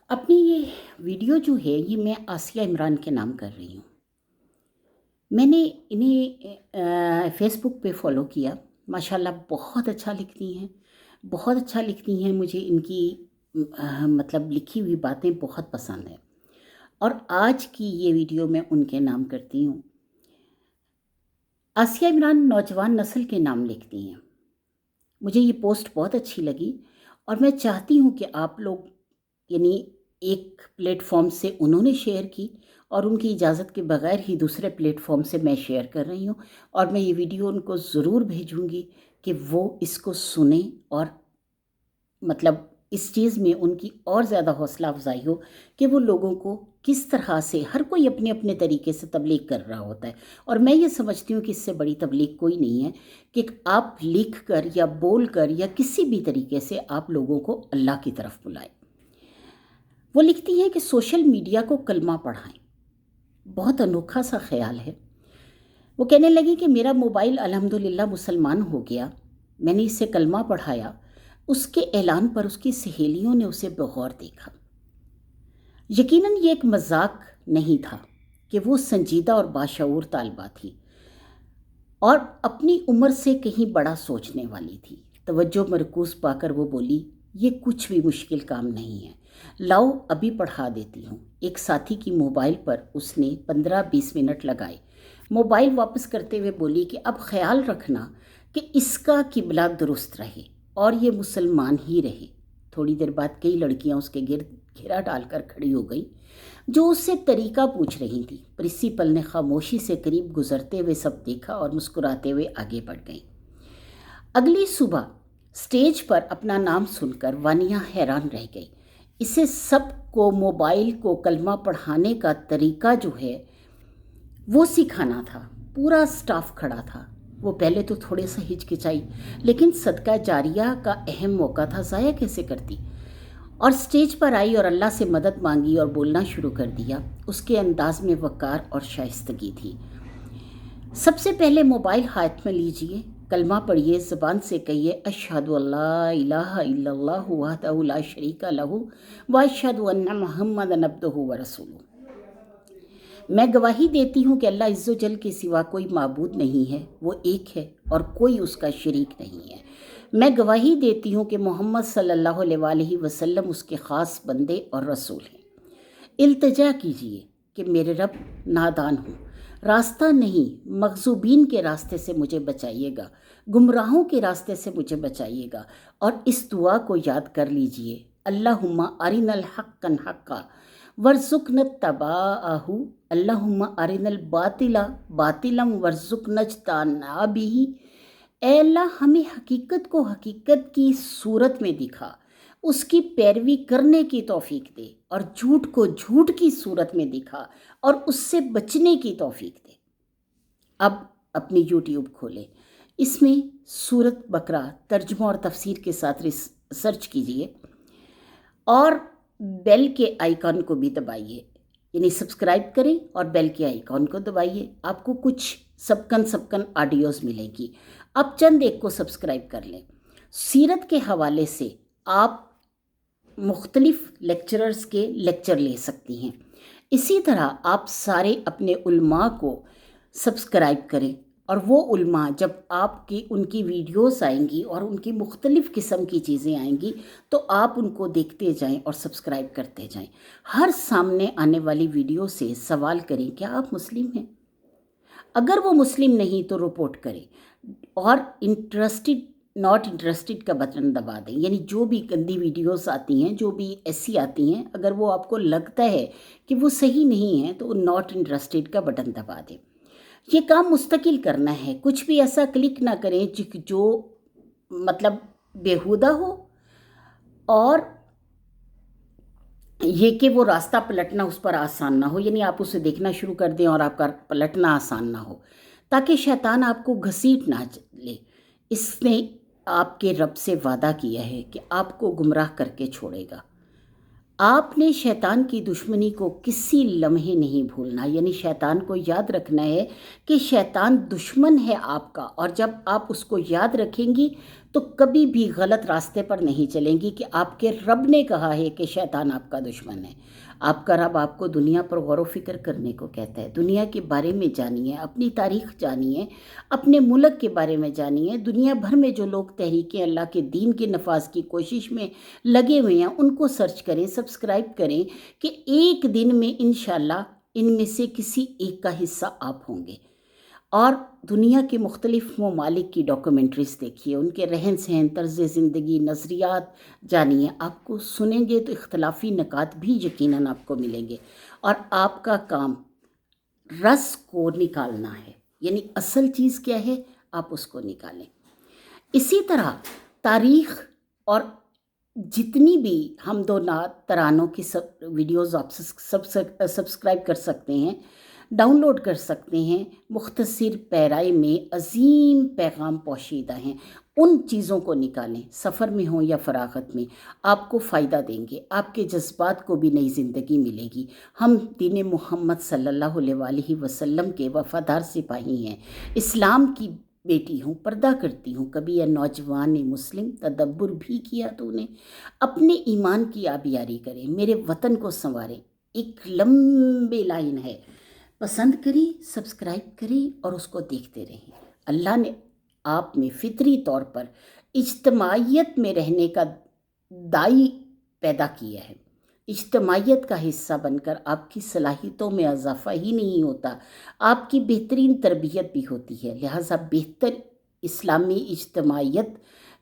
अपनी ये वीडियो जो है ये मैं आसिया इमरान के नाम कर रही हूँ। मैंने इन्हें फ़ेसबुक पे फ़ॉलो किया। माशाल्लाह बहुत अच्छा लिखती हैं, बहुत अच्छा लिखती हैं। मुझे इनकी मतलब लिखी हुई बातें बहुत पसंद हैं और आज की ये वीडियो मैं उनके नाम करती हूँ। आसिया इमरान नौजवान नस्ल के नाम लिखती हैं। मुझे ये पोस्ट बहुत अच्छी लगी और मैं चाहती हूँ कि आप लोग यानी एक प्लेटफॉर्म से उन्होंने शेयर की और उनकी इजाज़त के बगैर ही दूसरे प्लेटफॉर्म से मैं शेयर कर रही हूँ और मैं ये वीडियो उनको ज़रूर भेजूँगी कि वो इसको सुने और मतलब इस चीज़ में उनकी और ज़्यादा हौसला अफजाई हो कि वो लोगों को किस तरह से हर कोई अपने अपने तरीके से तबलीग कर रहा होता है। और मैं ये समझती हूँ कि इससे बड़ी तबलीग कोई नहीं है कि आप लिख कर या बोल कर या किसी भी तरीके से आप लोगों को अल्लाह की तरफ बुलाएं। वो लिखती हैं कि सोशल मीडिया को कलमा पढ़ाएं। बहुत अनोखा सा ख्याल है। वो कहने लगी कि मेरा मोबाइल अल्हम्दुलिल्लाह मुसलमान हो गया, मैंने इसे कलमा पढ़ाया। उसके ऐलान पर उसकी सहेलियों ने उसे बगौर देखा। यकीनन ये एक मजाक नहीं था कि वो संजीदा और बाशऊर तालिबा थी और अपनी उम्र से कहीं बड़ा सोचने वाली थी। तवज्जो मरकूज़ पाकर वो बोली, ये कुछ भी मुश्किल काम नहीं है, लाओ अभी पढ़ा देती हूँ। एक साथी की मोबाइल पर उसने 15-20 मिनट लगाए। मोबाइल वापस करते हुए बोली कि अब ख्याल रखना कि इसका किबला दुरुस्त रहे और ये मुसलमान ही रहे। थोड़ी देर बाद कई लड़कियां उसके घेरा डालकर खड़ी हो गई जो उससे तरीका पूछ रही थी। प्रिंसिपल ने खामोशी से करीब गुजरते हुए सब देखा और मुस्कुराते हुए आगे बढ़ गई। अगली सुबह स्टेज पर अपना नाम सुनकर वानिया हैरान रह गई। इसे सबको मोबाइल को कलमा पढ़ाने का तरीका जो है वो सिखाना था। पूरा स्टाफ खड़ा था। वो पहले तो थोड़े सा हिचकिचाई, लेकिन सदका जारिया का अहम मौका था, ज़ाया कैसे करती। और स्टेज पर आई और अल्लाह से मदद मांगी और बोलना शुरू कर दिया। उसके अंदाज में वक़ार और शाइस्तगी थी। सबसे पहले मोबाइल हाथ में लीजिए, कलमा पढ़िए, ज़बान से कहिए अशहदु अल्ला इलाहा इल्लल्लाहु वहदहु ला शरीका लहू व अशहदु अन्ना मुहम्मदन अब्दुहु व रसूलुहु। मैं गवाही देती हूँ कि अल्लाह इज़्ज़ो जल के सिवा कोई माबूद नहीं है, वो एक है और कोई उसका शरीक नहीं है। मैं गवाही देती हूँ कि मोहम्मद सल्लल्लाहु अलैहि वसल्लम उसके ख़ास बंदे और रसूल हैं। इल्तिजा कीजिए कि मेरे रब नादान हूँ, रास्ता नहीं, मग़ज़ूबीन के रास्ते से मुझे बचाइएगा, गुमराहों के रास्ते से मुझे बचाइएगा। और इस दुआ को याद कर लीजिए, अल्लाहुम्मा अरिनल हक्कन हक्का वर्ज़ुक़ना तबाअहू, अल्लाहुम्मा अरिनल बातिला बातिलम वर्ज़ुक़ना इज्तनाबिही। ऐ अल्लाह हमें हकीकत को हकीकत की सूरत में दिखा, उसकी पैरवी करने की तौफीक दे, और झूठ को झूठ की सूरत में दिखा और उससे बचने की तौफीक दे। अब अपनी यूट्यूब खोलें, इसमें सूरत बकरा तर्जुमा और तफसीर के साथ सर्च कीजिए और बेल के आइकॉन को भी दबाइए, यानी सब्सक्राइब करें और बेल के आइकॉन को दबाइए। आपको कुछ सबकन ऑडियोज़ मिलेगी। आप चंद एक को सब्सक्राइब कर लें। सीरत के हवाले से आप मुख्तलिफ लेक्चरर्स के लेक्चर ले सकती हैं। इसी तरह आप सारे अपने उलमा को सब्सक्राइब करें और वो उलमा जब आपकी उनकी वीडियोस आएंगी और उनकी मुख्तलिफ़ किस्म की चीज़ें आएंगी तो आप उनको देखते जाएं और सब्सक्राइब करते जाएं। हर सामने आने वाली वीडियो से सवाल करें, क्या आप मुस्लिम हैं? अगर वो मुस्लिम नहीं तो रिपोर्ट करें और नॉट इंटरेस्टेड का बटन दबा दें। यानी जो भी गंदी वीडियोस आती हैं, जो भी ऐसी आती हैं, अगर वो आपको लगता है कि वो सही नहीं है तो नॉट इंटरेस्टेड का बटन दबा दें। ये काम मुस्तकिल करना है, कुछ भी ऐसा क्लिक ना करें जो मतलब बेहुदा हो और ये कि वो रास्ता पलटना उस पर आसान ना हो, यानी आप उसे देखना शुरू कर दें और आपका पलटना आसान ना हो, ताकि शैतान आपको घसीट ना ले। इसने आपके रब से वादा किया है कि आपको गुमराह करके छोड़ेगा। आपने शैतान की दुश्मनी को किसी लम्हे नहीं भूलना, यानी शैतान को याद रखना है कि शैतान दुश्मन है आपका, और जब आप उसको याद रखेंगी تو کبھی بھی غلط راستے پر نہیں چلیں گی کہ آپ کے رب نے کہا ہے کہ شیطان آپ کا دشمن ہے۔ آپ کا رب آپ کو دنیا پر غور و فکر کرنے کو کہتا ہے، دنیا کے بارے میں جانیے، اپنی تاریخ جانیے، اپنے ملک کے بارے میں جانیے۔ دنیا بھر میں جو لوگ تحریکیں اللہ کے دین کے نفاذ کی کوشش میں لگے ہوئے ہیں ان کو سرچ کریں، سبسکرائب کریں کہ ایک دن میں انشاءاللہ ان میں سے کسی ایک کا حصہ آپ ہوں گے۔ اور دنیا کے مختلف ممالک کی ڈاکومنٹریز دیکھیے، ان کے رہن سہن، طرز زندگی، نظریات جانیے۔ آپ کو سنیں گے تو اختلافی نکات بھی یقیناً آپ کو ملیں گے، اور آپ کا کام رس کو نکالنا ہے، یعنی اصل چیز کیا ہے آپ اس کو نکالیں۔ اسی طرح تاریخ اور جتنی بھی حمد و نعت ترانوں کی ویڈیوز آپ سبسکرائب کر سکتے ہیں، ڈاؤن لوڈ کر سکتے ہیں۔ مختصر پیرائی میں عظیم پیغام پوشیدہ ہیں، ان چیزوں کو نکالیں، سفر میں ہوں یا فراغت میں، آپ کو فائدہ دیں گے، آپ کے جذبات کو بھی نئی زندگی ملے گی۔ ہم دین محمد صلی اللہ علیہ وآلہ وسلم کے وفادار سپاہی ہیں، اسلام کی بیٹی ہوں، پردہ کرتی ہوں۔ کبھی یہ نوجوان مسلم تدبر بھی کیا تو نے؟ اپنے ایمان کی آبیاری کریں، میرے وطن کو سنواریں۔ ایک لمبی لائن ہے، پسند کریں، سبسکرائب کریں اور اس کو دیکھتے رہیں۔ اللہ نے آپ میں فطری طور پر اجتماعیت میں رہنے کا دائی پیدا کیا ہے۔ اجتماعیت کا حصہ بن کر آپ کی صلاحیتوں میں اضافہ ہی نہیں ہوتا، آپ کی بہترین تربیت بھی ہوتی ہے۔ لہٰذا بہتر اسلامی اجتماعیت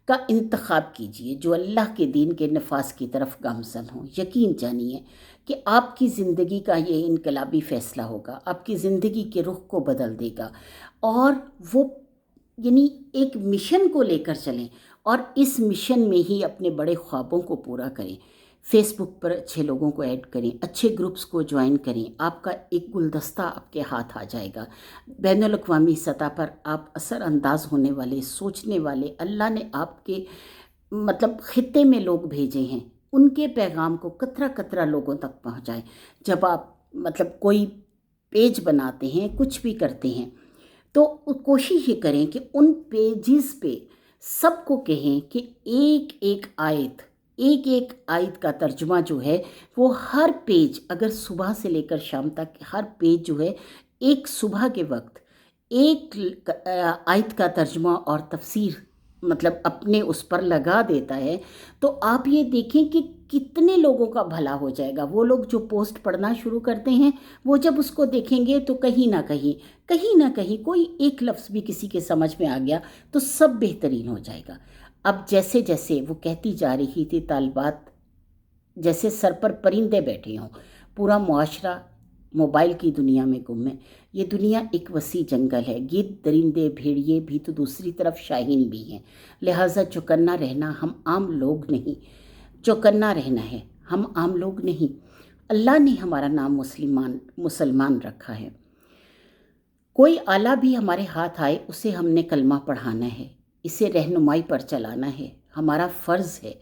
کا انتخاب کیجیے جو اللہ کے دین کے نفاذ کی طرف گامزن ہوں۔ یقین جانیے کہ آپ کی زندگی کا یہ انقلابی فیصلہ ہوگا، آپ کی زندگی کے رخ کو بدل دے گا، اور وہ یعنی ایک مشن کو لے کر چلیں اور اس مشن میں ہی اپنے بڑے خوابوں کو پورا کریں۔ فیس بک پر اچھے لوگوں کو ایڈ کریں، اچھے گروپس کو جوائن کریں، آپ کا ایک گلدستہ آپ کے ہاتھ آ جائے گا۔ بین الاقوامی سطح پر آپ اثر انداز ہونے والے، سوچنے والے، اللہ نے آپ کے خطے میں لوگ بھیجے ہیں، ان کے پیغام کو قطرہ قطرہ لوگوں تک پہنچائیں۔ جب آپ کوئی پیج بناتے ہیں، کچھ بھی کرتے ہیں، تو کوشش یہ کریں کہ ان پیجز پہ سب کو کہیں کہ ایک ایک آیت کا ترجمہ جو ہے وہ ہر پیج، اگر صبح سے لے کر شام تک ہر پیج جو ہے ایک صبح کے وقت ایک آیت کا ترجمہ اور تفسیر اپنے اس پر لگا دیتا ہے، تو آپ یہ دیکھیں کہ کتنے لوگوں کا بھلا ہو جائے گا۔ وہ لوگ جو پوسٹ پڑھنا شروع کرتے ہیں، وہ جب اس کو دیکھیں گے تو کہیں نہ کہیں کوئی ایک لفظ بھی کسی کے سمجھ میں آ گیا تو سب بہترین ہو جائے گا۔ اب جیسے جیسے وہ کہتی جا رہی تھی طالبات، جیسے سر پر پرندے بیٹھے ہوں، پورا معاشرہ موبائل کی دنیا میں گم ہے۔ یہ دنیا ایک وسیع جنگل ہے، گدھ، درندے، بھیڑیے بھی تو دوسری طرف شاہین بھی ہیں۔ لہٰذا چوکنا رہنا، ہم عام لوگ نہیں، چوکنا رہنا ہے، ہم عام لوگ نہیں۔ اللہ نے ہمارا نام مسلمان رکھا ہے۔ کوئی آلہ بھی ہمارے ہاتھ آئے، اسے ہم نے کلمہ پڑھانا ہے، اسے رہنمائی پر چلانا ہے، ہمارا فرض ہے۔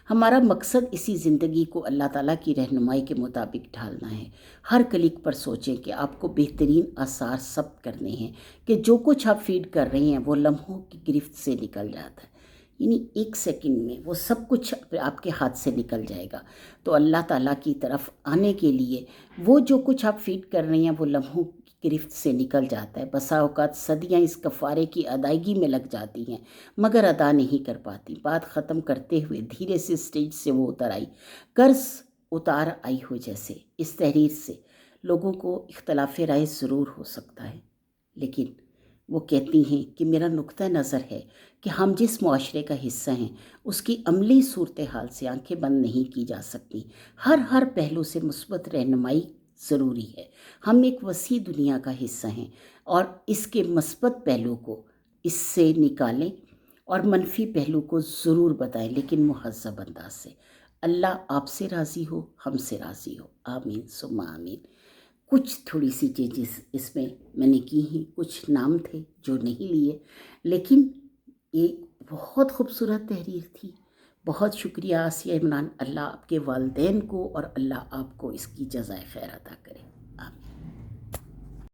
ہمارا مقصد اسی زندگی کو اللہ تعالیٰ کی رہنمائی کے مطابق ڈھالنا ہے۔ ہر کلک پر سوچیں کہ آپ کو بہترین آثار ثبت کرنے ہیں، کہ جو کچھ آپ فیڈ کر رہے ہیں وہ لمحوں کی گرفت سے نکل جاتا ہے، یعنی ایک سیکنڈ میں وہ سب کچھ آپ کے ہاتھ سے نکل جائے گا۔ تو اللہ تعالیٰ کی طرف آنے کے لیے وہ جو کچھ آپ فیڈ کر رہے ہیں وہ لمحوں کی گرفت سے نکل جاتا ہے۔ بسا اوقات صدیاں اس کفارے کی ادائیگی میں لگ جاتی ہیں مگر ادا نہیں کر پاتی۔ بات ختم کرتے ہوئے دھیرے سے اسٹیج سے وہ اتر آئی، قرض اتار آئی ہو جیسے۔ اس تحریر سے لوگوں کو اختلاف رائے ضرور ہو سکتا ہے، لیکن وہ کہتی ہیں کہ میرا نقطہ نظر ہے کہ ہم جس معاشرے کا حصہ ہیں اس کی عملی صورتحال سے آنکھیں بند نہیں کی جا سکتی۔ ہر پہلو سے مثبت رہنمائی ضروری ہے۔ ہم ایک وسیع دنیا کا حصہ ہیں اور اس کے مثبت پہلو کو اس سے نکالیں اور منفی پہلو کو ضرور بتائیں، لیکن مہذب انداز سے۔ اللہ آپ سے راضی ہو، ہم سے راضی ہو، آمین ثم آمین۔ کچھ تھوڑی سی چینجز اس میں نے کی ہیں، کچھ نام تھے جو نہیں لیے، لیکن ایک بہت خوبصورت تحریر تھی۔ بہت شکریہ آسیہ عمران، اللہ آپ کے والدین کو اور اللہ آپ کو اس کی جزائے خیر عطا کرے، آمین۔